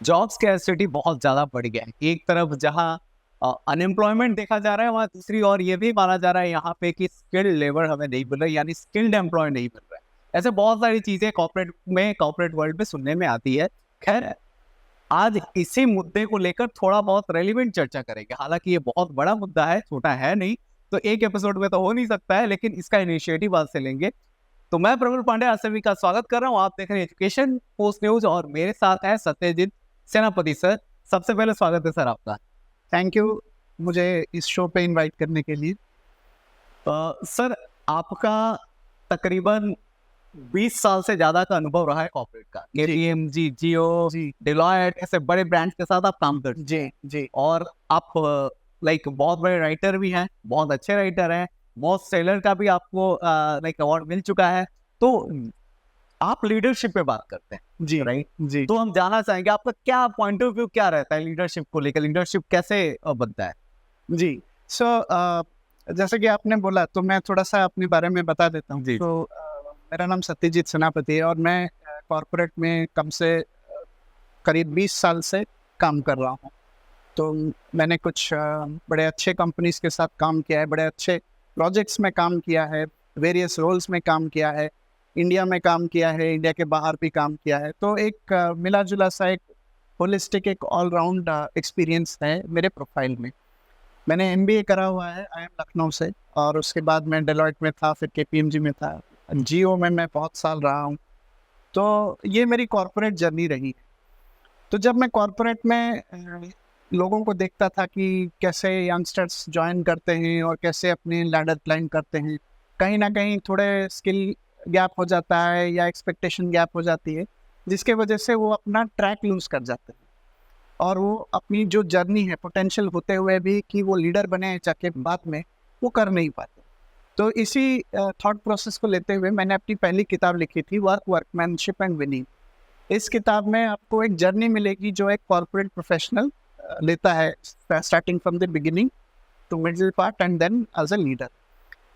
Job scarcity बहुत ज़्यादा बढ़ गया है। एक तरफ जहाँ अनएम्प्लॉयमेंट देखा जा रहा है, वहाँ दूसरी ओर ये भी माना जा रहा है यहाँ पे कि स्किल्ड लेबर हमें नहीं मिल रहा है, यानी स्किल्ड एम्प्लॉय नहीं मिल रहा है। ऐसे बहुत सारी चीज़ें कॉर्पोरेट वर्ल्ड में सुनने में आती है। खैर, आज इसी मुद्दे को लेकर थोड़ा बहुत रेलेवेंट चर्चा करेंगे। हालाँकि ये बहुत बड़ा मुद्दा है, छोटा है नहीं, तो एक एपिसोड में तो हो नहीं सकता है, लेकिन इसका इनिशिएटिव आज से लेंगे। तो मैं प्रफुल्ल पांडे आप सभी का स्वागत कर रहा हूँ। आप देख रहे हैं एजुकेशन पोस्ट न्यूज और मेरे साथ है सत्यजीत सेनापति सर। सबसे पहले स्वागत है सर आपका। थैंक यू मुझे इस शो पे इनवाइट करने के लिए। सर, आपका तकरीबन 20 साल से ज्यादा का अनुभव रहा है कॉर्पोरेट का। केपीएमजी, जियो, जी डिलॉयट ऐसे बड़े ब्रांड्स के साथ आप काम करते हैं। जी और आप बहुत बड़े राइटर भी हैं, बहुत अच्छे राइटर हैं। मोस्ट सेलर का भी आपको अवार्ड मिल चुका है। तो आप लीडरशिप पे बात करते हैं जी राइट? जी तो हम जानना चाहेंगे आपका क्या पॉइंट ऑफ व्यू क्या रहता है लीडरशिप को लेकर, लीडरशिप कैसे बनता है? जी सो जैसे कि आपने बोला तो मैं थोड़ा सा अपने बारे में बता देता हूँ। जी। तो मेरा नाम सत्यजीत सेनापति है और मैं कॉर्पोरेट में कम से करीब 20 साल से काम कर रहा हूँ। तो मैंने कुछ बड़े अच्छे कंपनीज के साथ काम किया है, बड़े अच्छे प्रोजेक्ट्स में काम किया है, वेरियस रोल्स में काम किया है, इंडिया में काम किया है, इंडिया के बाहर भी काम किया है। तो एक मिला जुला सा एक होलिस्टिक, एक ऑलराउंड एक्सपीरियंस है मेरे प्रोफाइल में। मैंने एमबीए करा हुआ है आईएम लखनऊ से, और उसके बाद मैं डेलॉयट में था, फिर केपीएमजी में था, जियो में मैं बहुत साल रहा हूँ। तो ये मेरी कॉर्पोरेट जर्नी रही। तो जब मैं कॉर्पोरेट में लोगों को देखता था कि कैसे यंगस्टर्स ज्वाइन करते हैं और कैसे अपने लैडर क्लाइंब करते हैं, कहीं ना कहीं थोड़े स्किल गैप हो जाता है या एक्सपेक्टेशन गैप हो जाती है, जिसके वजह से वो अपना ट्रैक लूज कर जाते हैं और वो अपनी जो जर्नी है पोटेंशियल होते हुए भी कि वो लीडर बने जाके बाद में, वो कर नहीं पाते। तो इसी थॉट प्रोसेस को लेते हुए मैंने अपनी पहली किताब लिखी थी, वर्कमैनशिप एंड विनिंग। इस किताब में आपको एक जर्नी मिलेगी जो एक कॉर्पोरेट प्रोफेशनल लेता है, starting from the beginning to middle part and then as a leader.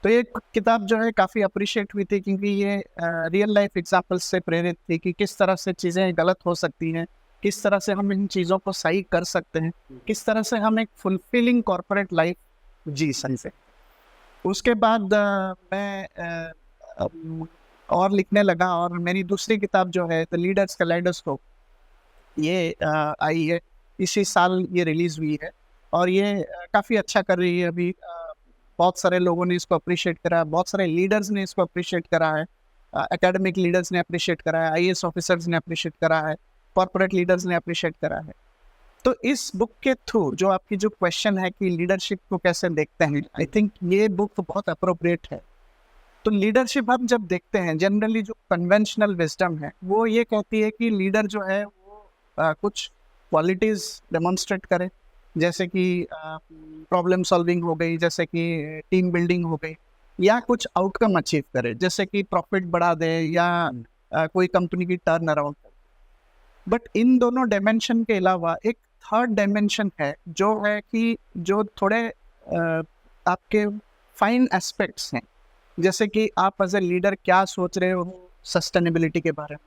तो ये किताब जो है काफ़ी अप्रिशिएट हुई थी, क्योंकि ये रियल लाइफ एग्जाम्पल्स से प्रेरित थी कि किस तरह से चीज़ें गलत हो सकती हैं, किस तरह से हम इन चीज़ों को सही कर सकते हैं, किस तरह से हम एक फुलफिलिंग कॉर्पोरेट लाइफ जी सकते हैं। उसके बाद मैं और लिखने लगा, और मेरी दूसरी किताब जो है द लीडर्स कैलेडोस्कोप, ये आई है इसी साल, ये रिलीज हुई है और ये काफ़ी अच्छा कर रही है अभी। बहुत सारे लोगों ने इसको अप्रिशिएट करा, बहुत सारे लीडर्स ने इसको अप्रिशिएट करा है, एकेडमिक लीडर्स ने अप्रिशिएट करा है, आईएएस ऑफिसर्स ने अप्रिशिएट करा है, कॉर्पोरेट लीडर्स ने अप्रिशिएट करा है। तो इस बुक के थ्रू जो आपकी जो क्वेश्चन है कि लीडरशिप को कैसे देखते हैं, आई थिंक ये बुक बहुत अप्रोप्रिएट है। तो लीडरशिप हम जब देखते हैं, जनरली जो कन्वेंशनल विजडम है वो ये कहती है कि लीडर जो है वो कुछ क्वालिटीज़ डेमोन्स्ट्रेट करे, जैसे कि प्रॉब्लम सॉल्विंग हो गई, जैसे कि टीम बिल्डिंग हो गई, या कुछ आउटकम अचीव करे, जैसे कि प्रॉफिट बढ़ा दे या कोई कंपनी की टर्न अराउंड करे। बट इन दोनों डायमेंशन के अलावा एक थर्ड डायमेंशन है जो है कि जो थोड़े आपके फाइन एस्पेक्ट्स हैं, जैसे कि आप एज ए लीडर क्या सोच रहे हो सस्टेनेबिलिटी के बारे में,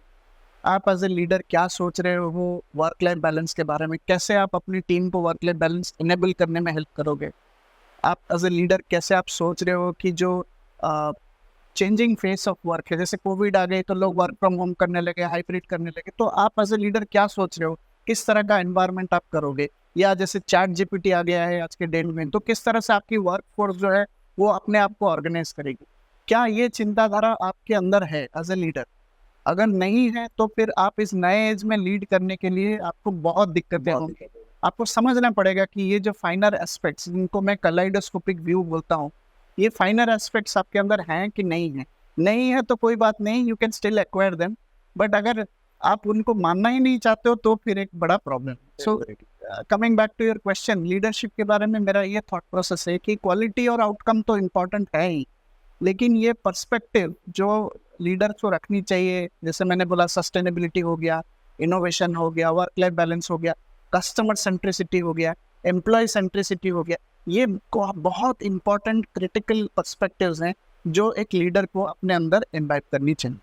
आप एज ए लीडर क्या सोच रहे हो वर्क लाइफ बैलेंस के बारे में, कैसे आप अपनी टीम को वर्क लाइफ बैलेंस इनेबल करने में हेल्प करोगे, आप एज ए लीडर कैसे आप सोच रहे हो कि जो चेंजिंग फेस ऑफ वर्क है, जैसे कोविड आ गई तो लोग वर्क फ्रॉम होम करने लगे, हाइब्रिड करने लगे, तो आप एज ए लीडर क्या सोच रहे हो, किस तरह का एनवायरनमेंट आप करोगे, या जैसे चैट जीपीटी आ गया है आज के डेट में, तो किस तरह से आपकी वर्क फोर्स जो है वो अपने आप को ऑर्गेनाइज करेगी। क्या ये चिंताधारा आपके अंदर है एज ए लीडर? अगर नहीं है तो फिर आप इस नए एज में लीड करने के लिए आपको बहुत दिक्कतें होंगी। आपको समझना पड़ेगा कि ये जो फाइनर एस्पेक्ट्स, जिनको मैं कलाइडोस्कोपिक व्यू बोलता हूँ, ये फाइनर एस्पेक्ट्स आपके अंदर हैं कि नहीं है। नहीं है तो कोई बात नहीं, you can still acquire them, but अगर आप उनको मानना ही नहीं चाहते हो तो फिर एक बड़ा problem. So coming back to your question, leadership के बारे में मेरा ये थॉट प्रोसेस है कि क्वालिटी और आउटकम तो इम्पोर्टेंट है ही, लेकिन ये पर्सपेक्टिव जो लीडर को रखनी चाहिए, जैसे मैंने बोला सस्टेनेबिलिटी हो गया, इनोवेशन हो गया, वर्क लाइफ बैलेंस हो गया, कस्टमर सेंट्रिसिटी हो गया, एम्प्लॉय सेंट्रिसिटी हो गया, ये बहुत इंपॉर्टेंट क्रिटिकल पर्सपेक्टिव्स हैं जो एक लीडर को अपने अंदर इम्बाइब करनी चाहिए।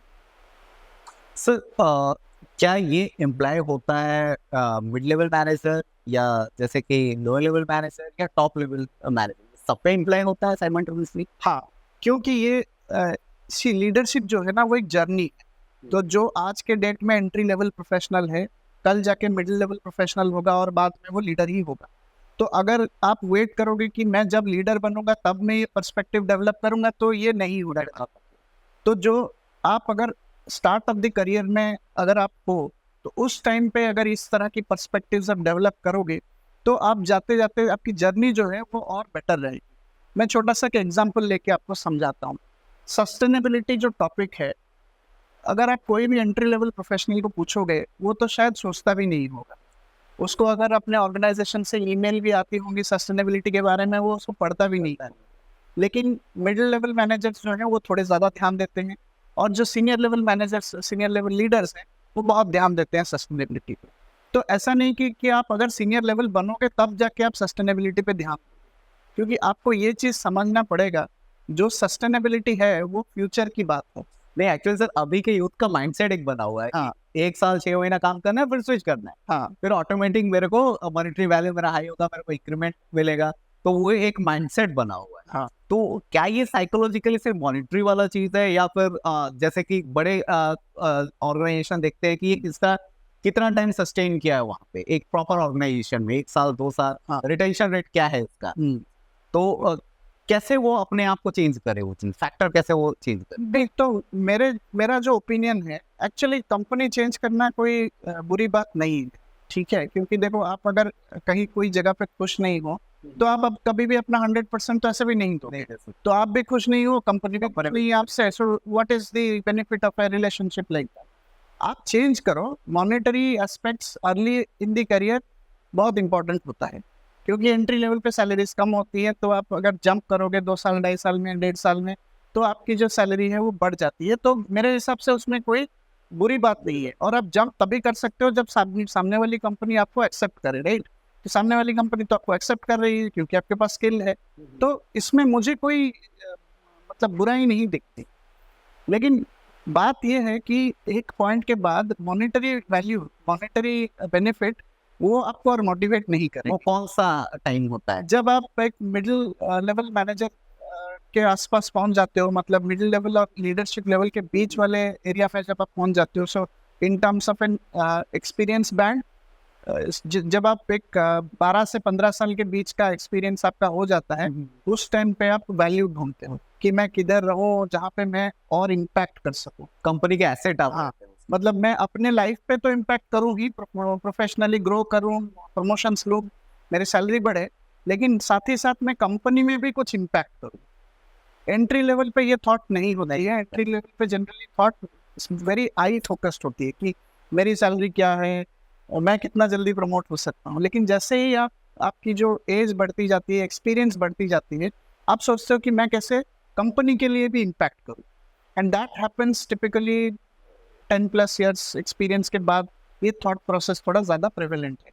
सर, क्या ये इम्प्लाई होता है मिड लेवल मैनेजर या जैसे कि लोअर लेवल मैनेजर या टॉप लेवल मैनेजर, सब पे इम्प्लाई होता है साइमल्टेनियसली? हाँ, क्योंकि ये लीडरशिप जो है ना वो एक जर्नी है। तो जो आज के डेट में एंट्री लेवल प्रोफेशनल है, कल जाके मिडिल लेवल प्रोफेशनल होगा और बाद में वो लीडर ही होगा। तो अगर आप वेट करोगे कि मैं जब लीडर बनूंगा तब मैं ये पर्सपेक्टिव डेवलप करूंगा, तो ये नहीं हो रहा है। तो जो आप अगर स्टार्ट ऑफ द करियर में अगर आप हो, तो उस टाइम पे अगर इस तरह की पर्सपेक्टिव्स आप डेवलप करोगे, तो आप जाते जाते आपकी जर्नी जो है वो और बेटर रहेगी। मैं छोटा सा एग्जांपल लेके आपको समझाता हूँ। सस्टेनेबिलिटी जो टॉपिक है, अगर आप कोई भी एंट्री लेवल प्रोफेशनल को पूछोगे, वो तो शायद सोचता भी नहीं होगा। उसको अगर अपने ऑर्गेनाइजेशन से ईमेल भी आती होंगी सस्टेनेबिलिटी के बारे में, वो उसको पढ़ता भी नहीं है। लेकिन मिडिल लेवल मैनेजर्स जो हैं वो थोड़े ज़्यादा ध्यान देते हैं, और जो senior level managers, senior level leaders हैं, वो बहुत ध्यान देते हैं सस्टेनेबिलिटी पे। तो ऐसा नहीं कि आप अगर सीनियर लेवल बनोगे तब जाके आप सस्टेनेबिलिटी पे ध्यान, क्योंकि आपको ये चीज़ समझना पड़ेगा, जो सस्टेनेबिलिटी है वो फ्यूचर की बात है। नहीं, एक्चुअली सर अभी के यूथ का माइंडसेट एक बना हुआ है हाँ। कि 1 साल 6 महीना काम करना है फिर स्विच करना है, हाँ, फिर ऑटोमेटिक मेरे को मॉनेटरी वैल्यू मेरा हाई होगा, मेरे को इंक्रीमेंट मिलेगा, तो वो एक माइंडसेट बना हुआ है। हाँ। तो क्या ये साइकोलॉजिकली सिर्फ मॉनेटरी वाला चीज है, या फिर जैसे कि बड़े ऑर्गेनाइजेशन देखते हैं कि इसका कितना टाइम सस्टेन किया है वहाँ पे एक प्रॉपर ऑर्गेनाइजेशन में, 1 साल 2 साल, हाँ। रिटेंशन रेट क्या है इसका, तो कैसे वो अपने आप को चेंज करे, वो चीज फैक्टर कैसे वो चेंज करे? देख, तो मेरा जो ओपिनियन है, एक्चुअली कंपनी चेंज करना कोई बुरी बात नहीं है, ठीक है। क्योंकि देखो, आप अगर कहीं कोई जगह पे खुश नहीं हो, तो आप अब कभी भी अपना 100% तो ऐसे भी नहीं दोगे। तो आप भी खुश नहीं हो, कंपनी भी खुश नहीं है आपसे, so what is the benefit of a relationship like that? आप चेंज करो। Monetary aspects early in the career बहुत इंपॉर्टेंट होता है, क्योंकि एंट्री लेवल पे सैलरीज कम होती है। तो आप अगर जंप करोगे 2 साल, 2.5 साल में, 1.5 साल में, तो आपकी जो सैलरी है वो बढ़ जाती है। तो मेरे हिसाब से उसमें कोई बुरी बात नहीं है। और आप जंप तभी कर सकते हो जब सामने वाली कंपनी आपको एक्सेप्ट करे, राइट? तो सामने वाली कंपनी तो आपको एक्सेप्ट कर रही है क्योंकि आपके पास स्किल है। तो इसमें मुझे कोई मतलब बुराई नहीं दिखती। लेकिन बात यह है कि एक पॉइंट के बाद मॉनेटरी वैल्यू, मॉनेटरी बेनिफिट, वो आपको और मोटिवेट नहीं करेंगे। वो कौन सा टाइम होता है? जब आप एक मिडिल लेवल मैनेजर के आसपास पहुंच जाते हो, मतलब मिडिल लेवल और लीडरशिप लेवल के बीच वाले एरिया में जब आप पहुंच जाते हो, so in terms of an experience band, जब आप एक 12 से 15 साल के बीच का एक्सपीरियंस आपका हो जाता है, उस टाइम पे आप वैल्यू ढूंढते हो कि मैं किधर रहूं जहाँ पे मैं और इम्पैक्ट कर सकूं, कंपनी के एसेट आप हाँ, मतलब मैं अपने लाइफ पे तो इम्पैक्ट करूं ही, प्रोफेशनली ग्रो करूं, प्रमोशंस लूं, मेरी सैलरी बढ़े, लेकिन साथ ही साथ मैं कंपनी में भी कुछ इम्पैक्ट करूं। एंट्री लेवल पे ये थॉट नहीं होता है। एंट्री लेवल पे generally thought very I focused होती है कि मेरी सैलरी क्या है और मैं कितना जल्दी प्रमोट हो सकता हूँ। लेकिन जैसे ही आपकी जो एज बढ़ती जाती है, एक्सपीरियंस बढ़ती जाती है, आप सोचते हो कि मैं कैसे कंपनी के लिए भी इम्पैक्ट करूँ। And that happens typically 10+ years experience के बाद। ये थॉट प्रोसेस थोड़ा ज़्यादा प्रेवलेंट है।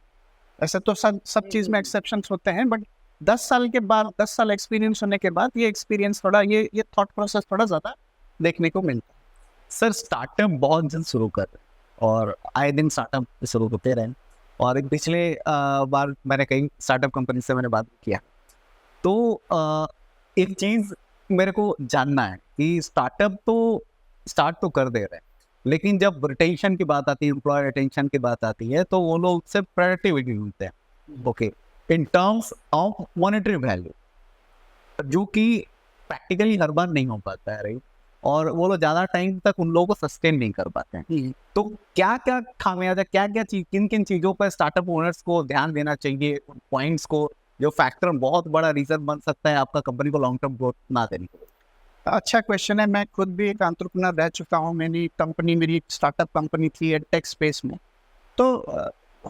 ऐसे तो सब चीज़ में एक्सेप्शंस होते हैं, बट 10 साल के बाद, 10 साल एक्सपीरियंस होने के बाद ये एक्सपीरियंस थोड़ा, ये थॉट प्रोसेस थोड़ा ज़्यादा देखने को मिलता है। सर स्टार्टअप बहुत जल्द शुरू कर रहे हैं और आए दिन स्टार्टअप शुरू होते रहे, और पिछले बार मैंने कई स्टार्टअप कंपनी से मैंने बात किया, तो एक चीज़ मेरे को जानना है कि स्टार्टअप तो स्टार्ट तो कर दे रहे हैं, लेकिन जब रिटेंशन की बात आती है, एम्प्लॉय रिटेंशन की बात आती है, तो वो लोग सिर्फ प्रोडक्टिविटी ढूंढते हैं, okay, in terms of monetary value, जो कि प्रैक्टिकली हर बार नहीं हो पाता है, राइट? और वो लोग ज़्यादा टाइम तक उन लोगों को सस्टेन नहीं कर पाते हैं। तो क्या क्या खामियाजा, क्या क्या चीज, किन किन चीज़ों पर स्टार्टअप ओनर्स को ध्यान देना चाहिए, उन पॉइंट्स को, जो फैक्टर बहुत बड़ा रीजन बन सकता है आपका कंपनी को लॉन्ग टर्म ग्रोथ ना देने के लिए? अच्छा क्वेश्चन है। मैं खुद भी एक एंटरप्रेन्योर रह चुका हूँ। मेरी एक स्टार्टअप कंपनी थी टेक स्पेस में। तो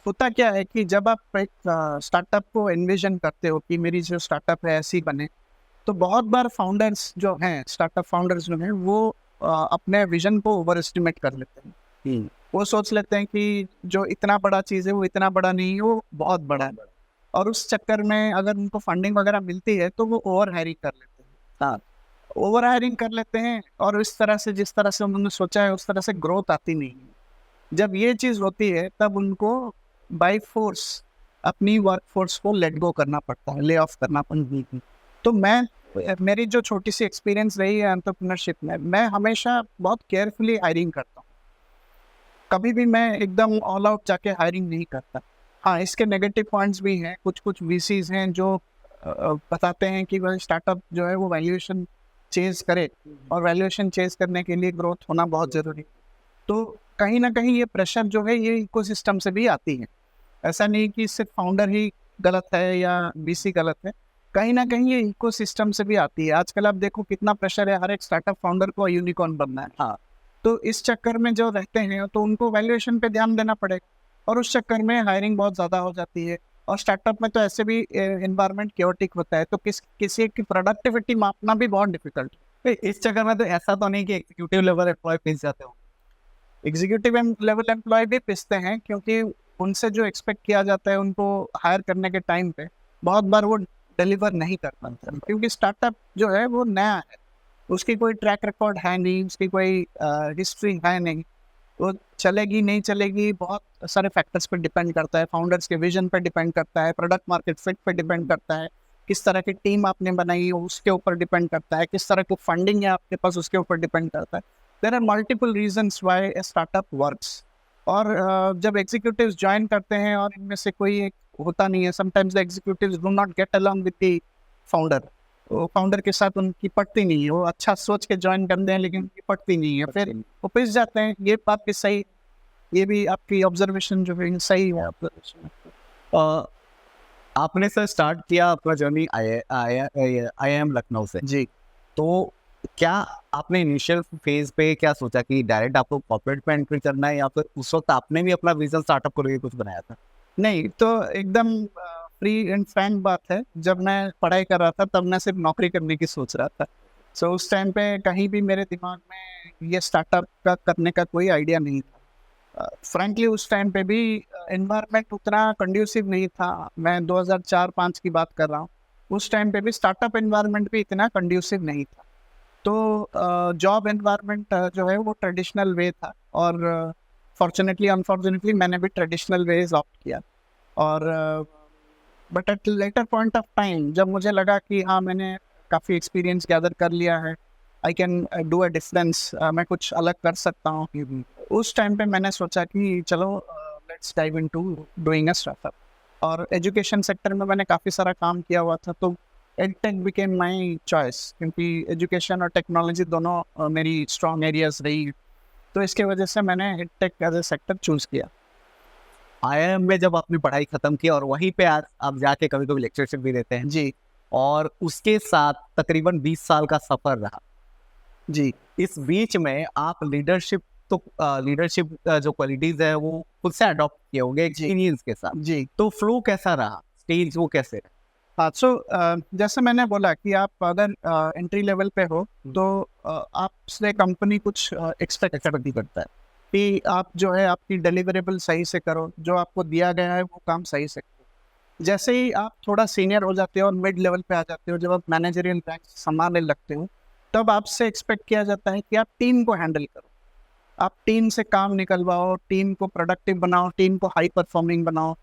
होता क्या है कि जब आप एक स्टार्टअप को एनविजन करते हो कि मेरी जो स्टार्टअप है ऐसी बने, तो बहुत बार फाउंडर्स जो हैं, स्टार्टअप फाउंडर्स जो हैं, वो अपने विजन को ओवर एस्टिमेट कर लेते हैं। वो सोच लेते हैं कि जो इतना बड़ा चीज़ है वो इतना बड़ा नहीं है, वो बहुत बड़ा है। और उस चक्कर में अगर उनको फंडिंग वगैरह मिलती है तो वो ओवर हायरिंग कर लेते हैं। हाँ, ओवर हायरिंग कर लेते हैं, और इस तरह से, जिस तरह से उन्होंने सोचा है उस तरह से ग्रोथ आती नहीं है। जब ये चीज़ होती है तब उनको बाय फोर्स अपनी वर्कफोर्स को लेट गो करना पड़ता है, ले ऑफ करना पड़ता है। तो मेरी जो छोटी सी एक्सपीरियंस रही है एंटरप्रेन्योरशिप में, मैं हमेशा बहुत केयरफुली हायरिंग करता हूँ। कभी भी मैं एकदम ऑल आउट जाके हायरिंग नहीं करता। हाँ, इसके नेगेटिव पॉइंट्स भी हैं। कुछ वीसीज हैं जो बताते हैं कि वह स्टार्टअप जो है वो वैल्यूएशन चेज करे, और वैल्यूएशन चेज करने के लिए ग्रोथ होना बहुत ज़रूरी है। तो कहीं ना कहीं ये प्रेशर जो है ये इकोसिस्टम से भी आती है। ऐसा नहीं कि सिर्फ फाउंडर ही गलत है या वीसी गलत है, कहीं ना कहीं ये इकोसिस्टम से भी आती है। आजकल आप देखो कितना प्रेशर है, हर एक स्टार्टअप फाउंडर को यूनिकॉर्न बनना है। हाँ, तो इस चक्कर में जो रहते हैं तो उनको वैल्यूएशन पे ध्यान देना पड़ेगा, और उस चक्कर में हायरिंग बहुत ज़्यादा हो जाती है। और स्टार्टअप में तो ऐसे भी एनवायरनमेंट केओटिक होता है, तो किसी की प्रोडक्टिविटी मापना भी बहुत डिफिकल्ट है। इस चक्कर में तो ऐसा तो नहीं कि एग्जीक्यूटिव लेवल एम्प्लॉय पिस जाते हो। एग्जीक्यूटिव लेवल एम्प्लॉय भी पिसते हैं, क्योंकि उनसे जो एक्सपेक्ट किया जाता है उनको हायर करने के टाइम पे बहुत बार वो डिलीवर नहीं कर पाते, क्योंकि स्टार्टअप जो है वो नया है, उसकी कोई ट्रैक रिकॉर्ड है नहीं, उसकी कोई हिस्ट्री है नहीं। वो चलेगी नहीं चलेगी बहुत सारे फैक्टर्स पर डिपेंड करता है। फाउंडर्स के विजन पर डिपेंड करता है, प्रोडक्ट मार्केट फिट पर डिपेंड करता है, किस तरह की टीम आपने बनाई है उसके ऊपर डिपेंड करता है, किस तरह की फंडिंग है आपके पास उसके ऊपर डिपेंड करता है। There are multiple reasons why a startup works. और जब एग्जीक्यूटिव्स ज्वाइन करते हैं और इनमें से कोई एक होता नहीं है, sometimes the executives do not get along with the founder. वो फाउंडर के साथ उनकी पटती नहीं है, वो अच्छा सोच के ज्वाइन करते हैं लेकिन उनकी पटती नहीं है, फिर वो पिस जाते हैं। ये बात भी सही, ये भी आपकी ऑब्जर्वेशन जो है सही है ऑब्जर्वेशन। अ, आपने सर स्टार्ट किया अपना जर्नी IIM लखनऊ से। जी, तो क्या आपने इनिशियल फेज पे क्या सोचा कि डायरेक्ट आपको कॉर्पोरेट में एंट्री करना है, या फिर उस वक्त आपने भी अपना विजन स्टार्टअप को लेके कुछ बनाया था? नहीं तो एकदम फ्री एंड फ्रैंक बात है, जब मैं पढ़ाई कर रहा था तब मैं सिर्फ नौकरी करने की सोच रहा था। सो उस टाइम पे कहीं भी मेरे दिमाग में ये स्टार्टअप का करने का कोई आइडिया नहीं था। फ्रैंकली उस टाइम पे भी एनवायरनमेंट उतना कंड्यूसिव नहीं था। मैं 2004-5 की बात कर रहा हूँ। उस टाइम पे भी स्टार्टअप एनवायरनमेंट भी इतना कंड्यूसिव नहीं था। तो जॉब एनवायरनमेंट जो है वो ट्रेडिशनल वे था, और फॉर्चुनेटली अनफॉर्चुनेटली मैंने भी ट्रेडिशनल वेज ऑप्ट किया। और but at later point of time जब मुझे लगा कि हाँ मैंने काफ़ी एक्सपीरियंस गैदर कर लिया है, I can do a difference, मैं कुछ अलग कर सकता हूँ, उस टाइम पे मैंने सोचा कि चलो let's dive into doing a startup. और एजुकेशन सेक्टर में मैंने काफ़ी सारा काम किया हुआ था, तो एडटेक बिकेम माई चॉइस, क्योंकि एजुकेशन और टेक्नोलॉजी दोनों मेरी स्ट्रॉन्ग एरियाज रही। तो इसके वजह से मैंने edtech as a sector choose किया। IIM में जब आपने पढ़ाई खत्म की और वहीं पे आज आप जाके कभी कभी लेक्चरशिप भी देते हैं, जी और उसके साथ तकरीबन 20 साल का सफर रहा। जी इस बीच में आप लीडरशिप जो क्वालिटीज है वो खुद से अडॉप्ट किए होंगे एक्सपीरियंस के साथ। जी तो फ्लो कैसा रहा, स्टेज वो कैसे रहा? हाँ, सो जैसे मैंने बोला कि आप अगर एंट्री लेवल पे हो तो आपसे कंपनी कुछ एक्सपेक्ट करता है कि आप जो है आपकी डिलीवरेबल सही से करो, जो आपको दिया गया है वो काम सही से करो। जैसे ही आप थोड़ा सीनियर हो जाते हो और मिड लेवल पे आ जाते हो, जब आप मैनेजरियल रैंक संभालने लगते हो, तब आपसे एक्सपेक्ट किया जाता है कि आप टीम को हैंडल करो, आप टीम से काम निकलवाओ, टीम को प्रोडक्टिव बनाओ, टीम को हाई परफॉर्मिंग बनाओ,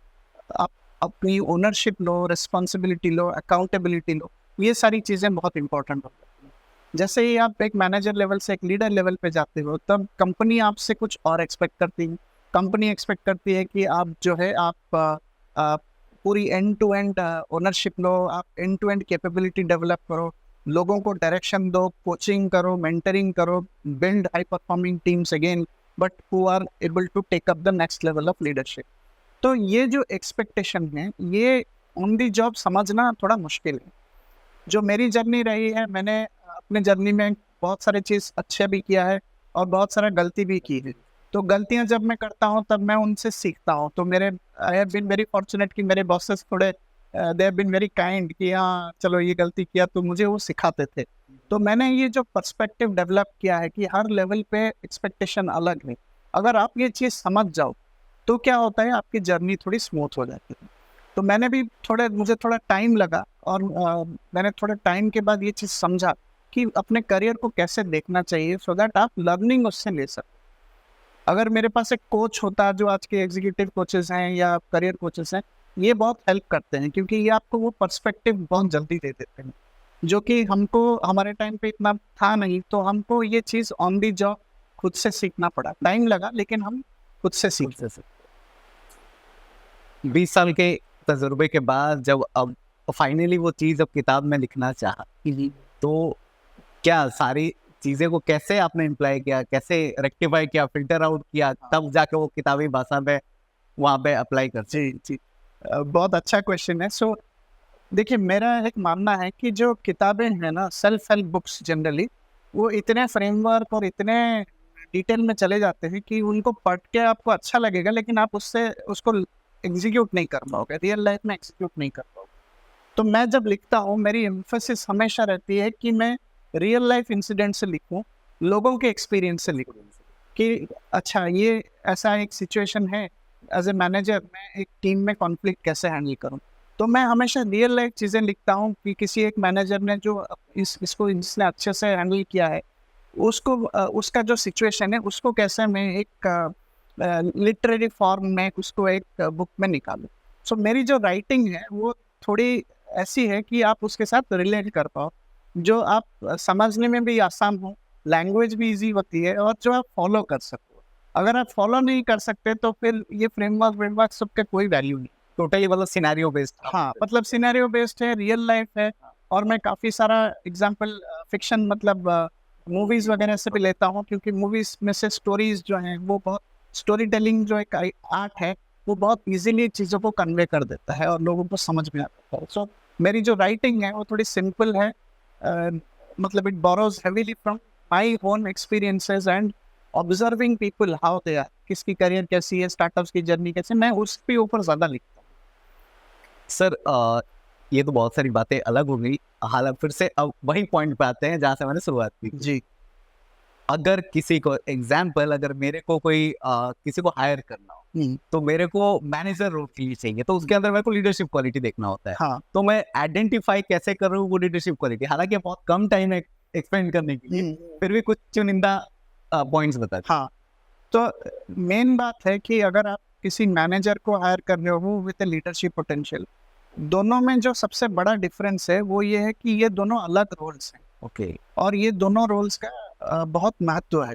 आप अपनी ओनरशिप लो, रिस्पॉन्सिबिलिटी लो, अकाउंटेबिलिटी लो। ये सारी चीज़ें बहुत इंपॉर्टेंट होती हैं। जैसे ही आप एक मैनेजर लेवल से एक लीडर लेवल पे जाते हो, तब कंपनी आपसे कुछ और एक्सपेक्ट करती है। कंपनी एक्सपेक्ट करती है कि आप जो है आप पूरी एंड टू एंड ओनरशिप लो, आप end to end capability develop करो, लोगों को डायरेक्शन दो, कोचिंग करो, मेंटरिंग करो, build high performing teams again, but who are able to take up the next level of leadership. तो ये जो एक्सपेक्टेशन है, ये ऑन दी जॉब समझना थोड़ा मुश्किल है। जो मेरी जर्नी रही है, मैंने अपने जर्नी में बहुत सारे चीज़ अच्छे भी किया है और बहुत सारा गलती भी की है। तो गलतियां जब मैं करता हूँ तब मैं उनसे सीखता हूँ। तो मेरे I have been very fortunate कि मेरे बॉसेस थोड़े they have been very kind कि हाँ चलो ये गलती किया, तो मुझे वो सिखाते थे। तो मैंने ये जो पर्सपेक्टिव डेवलप किया है कि हर लेवल पे एक्सपेक्टेशन अलग है, अगर आप ये चीज़ समझ जाओ तो क्या होता है, आपकी जर्नी थोड़ी स्मूथ हो जाती है। तो मुझे थोड़ा टाइम लगा, और मैंने थोड़े टाइम के बाद ये चीज़ समझा कि अपने करियर को कैसे देखना चाहिए, सो दैट आप लर्निंग उससे ले सको। अगर मेरे पास एक कोच होता जो आज के एग्जीक्यूटिव कोचेस हैं या करियर कोचेस हैं, ये बहुत हेल्प करते हैं क्योंकि ये आपको वो पर्सपेक्टिव बहुत जल्दी दे देते हैं, जो कि हमको हमारे टाइम पे इतना था नहीं, तो हमको ये चीज़ ऑन दी जॉब खुद से सीखना पड़ा। टाइम लगा लेकिन हम खुद से सीखे। 20 साल के तजुर्बे के बाद जब अब फाइनली वो चीज़ अब किताब में लिखना चाहा, तो क्या सारी चीज़ें को कैसे आपने इम्प्लाई किया, कैसे रेक्टिफाई किया, फिल्टर आउट किया, तब जाके वो किताबी भाषा में वहाँ पे अप्लाई कर जी, जी। बहुत अच्छा क्वेश्चन है। सो देखिए, मेरा एक मानना है कि जो किताबें हैं ना, सेल्फ हेल्प बुक्स जनरली, वो इतने फ्रेमवर्क और इतने डिटेल में चले जाते हैं कि उनको पढ़ के आपको अच्छा लगेगा, लेकिन आप उसको एग्जीक्यूट नहीं कर पाओगे, रियल लाइफ में एग्जीक्यूट नहीं कर पाओगे। तो मैं जब लिखता हूँ, मेरी एम्फेसिस हमेशा रहती है कि मैं रियल लाइफ इंसिडेंट से लिखूँ, लोगों के एक्सपीरियंस से लिखूँ कि अच्छा, ये ऐसा एक सिचुएशन है, एज ए मैनेजर मैं एक टीम में कॉन्फ्लिक्ट कैसे हैंडल करूँ। तो मैं हमेशा रियल लाइफ चीज़ें लिखता हूँ कि किसी एक मैनेजर ने जो इसको जिसने अच्छे से हैंडल किया है, उसको उसका जो सिचुएशन है उसको कैसे मैं एक लिटरेरी फॉर्म में उसको एक बुक में निकालूं। सो मेरी जो राइटिंग है वो थोड़ी ऐसी है कि आप उसके साथ रिलेट कर पाओ, जो आप समझने में भी आसान हो, लैंग्वेज भी इजी होती है और जो आप फॉलो कर सको। अगर आप फॉलो नहीं कर सकते तो फिर ये फ्रेमवर्क सबके कोई वैल्यू नहीं। टोटली मतलब सिनेरियो बेस्ड। हाँ, मतलब सिनेरियो बेस्ड है, रियल लाइफ है। और मैं काफ़ी सारा एग्जाम्पल फिक्शन मतलब मूवीज़ वगैरह से भी लेता हूँ, क्योंकि मूवीज़ में से स्टोरीज जो हैं वो बहुत स्टोरी टेलिंग जो एक आर्ट है वो बहुत इजीली चीज़ों को कन्वे कर देता है और लोगों को समझ में आता है। सो मेरी जो राइटिंग है वो थोड़ी सिंपल है, मतलब it borrows heavily from my own experiences and observing people how they are, किसकी करियर कैसी है, स्टार्टअप्स की जर्नी कैसी, मैं उसके ऊपर ज़्यादा लिखता हूँ। सर ये तो बहुत सारी बातें अलग हो गई, हालांकि फिर से अब वही पॉइंट पे आते हैं जहाँ से मैंने शुरुआत की थी। जी। अगर किसी को एग्जाम्पल, अगर मेरे को कोई किसी को हायर करना हो, तो मेरे को मैनेजर रोल के लिए चाहिए, तो उसके अंदर मेरे को लीडरशिप क्वालिटी देखना होता है। हाँ। तो मैं आइडेंटिफाई कैसे करूँ वो लीडरशिप क्वालिटी, हालांकि बहुत कम टाइम है एक्सप्लेन करने के लिए, फिर भी कुछ चुनिंदा पॉइंट्स बता दीजिए। हाँ, तो मेन बात है कि अगर आप किसी मैनेजर को हायर कर रहे हो विद लीडरशिप पोटेंशियल, दोनों में जो सबसे बड़ा डिफरेंस है वो ये है कि ये दोनों अलग रोल्स हैं। ओके। और ये दोनों रोल्स का बहुत महत्व है।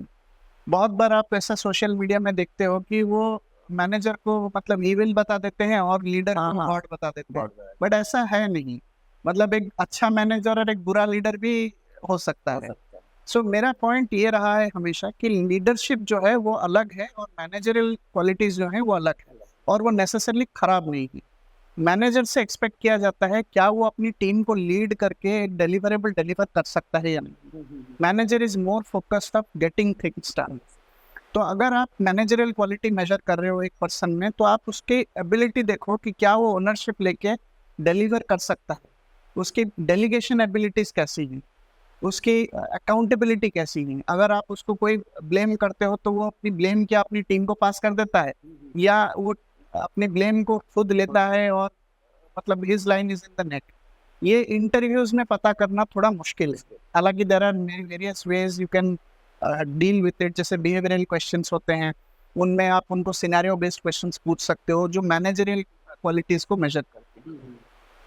बहुत बार आप ऐसा सोशल मीडिया में देखते हो कि वो मैनेजर को मतलब ईविल बता देते हैं और लीडर को गॉड बता देते हैं, बट ऐसा है नहीं। मतलब एक अच्छा मैनेजर और एक बुरा लीडर भी हो सकता है। सो मेरा पॉइंट ये रहा है हमेशा कि लीडरशिप जो है वो अलग है और मैनेजरियल क्वालिटीज जो है वो अलग है, और वो नेसेसरली खराब नहीं है। मैनेजर से एक्सपेक्ट किया जाता है क्या वो अपनी टीम को लीड करके एक डिलीवरेबल डिलीवर कर सकता है या नहीं। Manager is more focused of getting things done. तो अगर आप मैनेजरियल क्वालिटी मेजर कर रहे हो एक पर्सन में, तो आप उसकी एबिलिटी देखो कि क्या वो ओनरशिप लेके डिलीवर कर सकता है, उसकी डेलीगेशन एबिलिटीज कैसी हैं, उसकी अकाउंटेबिलिटी कैसी है। अगर आप उसको कोई ब्लेम करते हो तो वो अपनी ब्लेम क्या अपनी टीम को पास कर देता है, या वो अपने ब्लेम को खुद लेता है और मतलब his line is in the net. ये इंटरव्यूज में पता करना थोड़ा मुश्किल है। हालांकि there are various ways you can deal with it, जैसे बिहेवियरल क्वेश्चंस होते हैं, उनमें आप उनको सिनेरियो बेस्ड क्वेश्चंस पूछ सकते हो जो मैनेजरियल क्वालिटीज को मेजर करते हैं।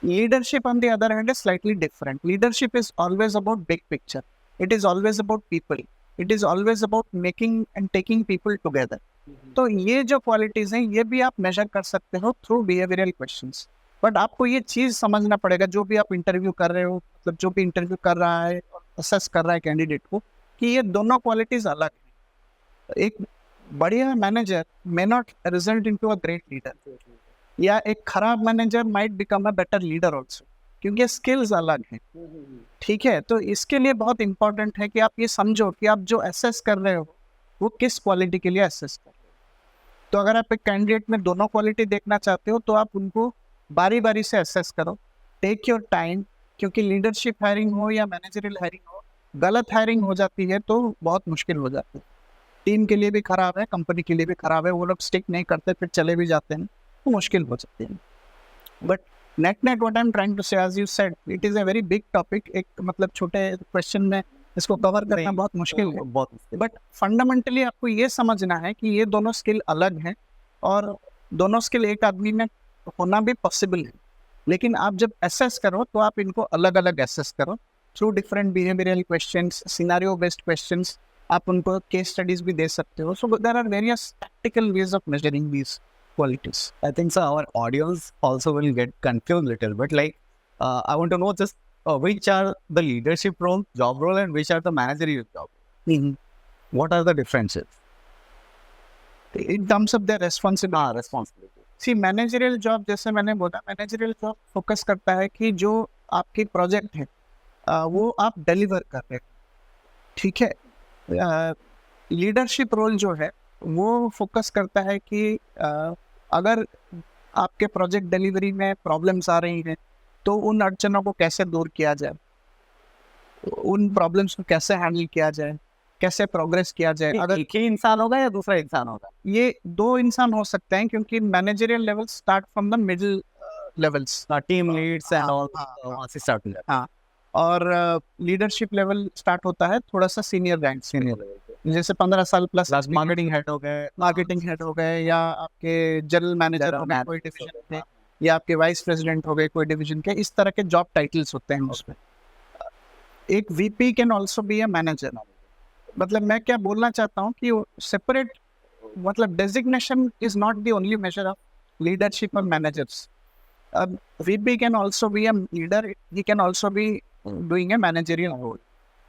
Leadership, on the other hand, is slightly different. Leadership is always about big picture. It is always about people. It is always about making and taking people together. तो ये जो qualities हैं ये भी आप मेजर कर सकते हो थ्रू बिहेवियरल क्वेश्चंस। बट आपको ये चीज़ समझना पड़ेगा, जो भी आप इंटरव्यू कर रहे हो, मतलब जो भी इंटरव्यू कर रहा है और असेस कर रहा है कैंडिडेट को, कि ये दोनों क्वालिटीज अलग हैं। एक बढ़िया manager may not result into a great leader, या एक खराब manager might become a better leader also, क्योंकि स्किल्स अलग हैं। ठीक है, तो इसके लिए बहुत इंपॉर्टेंट है कि आप ये समझो कि आप जो असेस कर रहे हो वो किस क्वालिटी के लिए असेस कर रहे हो। तो अगर आप एक कैंडिडेट में दोनों क्वालिटी देखना चाहते हो तो आप उनको बारी बारी से असेस करो, टेक योर टाइम, क्योंकि लीडरशिप हायरिंग हो या मैनेजरियल हायरिंग हो, गलत हायरिंग हो जाती है तो बहुत मुश्किल हो जाती है। टीम के लिए भी खराब है, कंपनी के लिए भी खराब है। वो लोग स्टिक नहीं करते, फिर चले भी जाते हैं, तो मुश्किल हो सकती है। But net what I am trying to say, as you said, it is a very big topic. एक मतलब छोटे क्वेश्चन में इसको कवर करना नहीं, बहुत मुश्किल है। बहुत मुश्किल। बट फंडामेंटली आपको ये समझना है कि ये दोनों स्किल अलग हैं और दोनों स्किल एक आदमी में होना भी पॉसिबल है, लेकिन आप जब एसेस करो तो आप इनको अलग अलग एसेस करो through different behavioural questions, scenario based questions. आप उनको केस स्टडीज भी दे सकते हो। So there are various tactical ways of measuring these qualities. I think so. Our audience also will get confused little bit. Like, I want to know just which are the leadership role, job role, and which are the managerial job. What are the differences? In terms of their responsibility. Responsibility. See managerial job, जैसे मैंने बोला, managerial job focus करता है कि जो आपकी project है वो आप डिलीवर कर रहे हो, ठीक है। लीडरशिप रोल जो है वो फोकस करता है कि अगर आपके प्रोजेक्ट डिलीवरी में प्रॉब्लम्स आ रही हैं तो उन अड़चनों को कैसे दूर किया जाए, उन प्रॉब्लम्स को कैसे हैंडल किया जाए, कैसे प्रोग्रेस किया जाए। अगर एक ही इंसान होगा या दूसरा इंसान होगा? ये दो इंसान हो सकते हैं, क्योंकि managerial level start from the middle levels, team leads and all, हाँ, वहाँ से स्टार्ट हो जाता हाँ, और लीडरशिप लेवल स्टार्ट होता है थोड़ा सा सीनियर रैंक से, सीनियर लेवल पे। जैसे 15 साल प्लस मार्केटिंग हेड हो गए, मार्केटिंग हेड हो गए, या आपके जनरल मैनेजर हो गए कोई डिवीजन के, या आपके वाइस प्रेसिडेंट हो गए कोई डिवीजन के। इस तरह के जॉब टाइटल्स होते हैं उसमें। एक VP can also be a manager. मतलब मैं क्या बोलना चाहता हूँ कि सेपरेट, मतलब designation is not the only measure of leadership और managers. VP can also be a leader, he can also be doing a managerial role.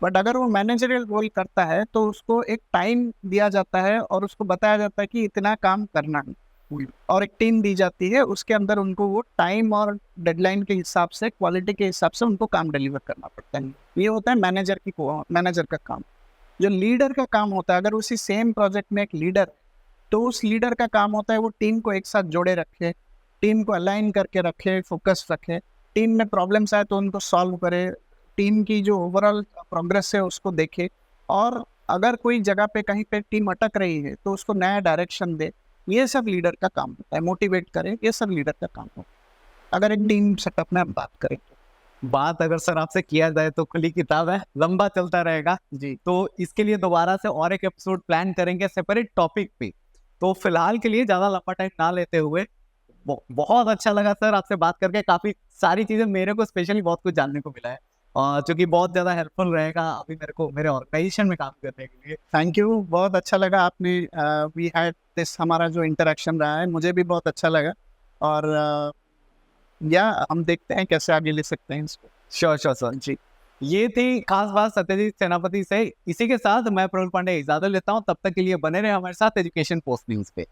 But अगर वो मैनेजरियल रोल करता है तो उसको एक टाइम दिया जाता है और उसको बताया जाता है कि इतना काम करना है, और एक टीम दी जाती है, उसके अंदर उनको वो टाइम और डेडलाइन के हिसाब से, क्वालिटी के हिसाब से उनको काम डिलीवर करना पड़ता है। ये होता है मैनेजर का काम। जो लीडर का काम होता है, अगर उसी सेम प्रोजेक्ट में एक लीडर, तो उस लीडर का काम होता है वो टीम को एक साथ जोड़े रखे, टीम को अलाइन करके रखे, फोकस रखे, टीम में प्रॉब्लम्स आए तो उनको सॉल्व करे, टीम की जो ओवरऑल प्रोग्रेस है उसको देखे, और अगर कोई जगह पे कहीं पे टीम अटक रही है तो उसको नया डायरेक्शन दे। ये सब लीडर का काम होता है, मोटिवेट करे, ये सब लीडर का काम होता है, अगर एक टीम सेटअप में आप बात करें तो। बात अगर सर आपसे किया जाए तो खुली किताब है, लंबा चलता रहेगा जी, तो इसके लिए दोबारा से और एक एपिसोड प्लान करेंगे सेपरेट टॉपिक पे। तो फिलहाल के लिए ज्यादा लंबा टाइम ना लेते हुए, बहुत अच्छा लगा सर आपसे बात करके। काफी सारी चीजें मेरे को स्पेशली बहुत कुछ जानने को मिला है, जो कि बहुत ज्यादा हेल्पफुल रहेगा अभी मेरे को मेरे ऑर्गेनाइजेशन में काम करने के लिए। थैंक यू, बहुत अच्छा लगा। आपने वी हैड दिस, हमारा जो इंटरेक्शन रहा है मुझे भी बहुत अच्छा लगा, और या हम देखते हैं कैसे आगे ले सकते हैं इसको। श्योर सर जी। ये थी खास बात सत्यजीत सेनापति से। इसी के साथ मैं प्रफुल्ल पांडे इजाजत लेता हूँ, तब तक के लिए बने रहे हमारे साथ एजुकेशन पोस्ट न्यूज पे।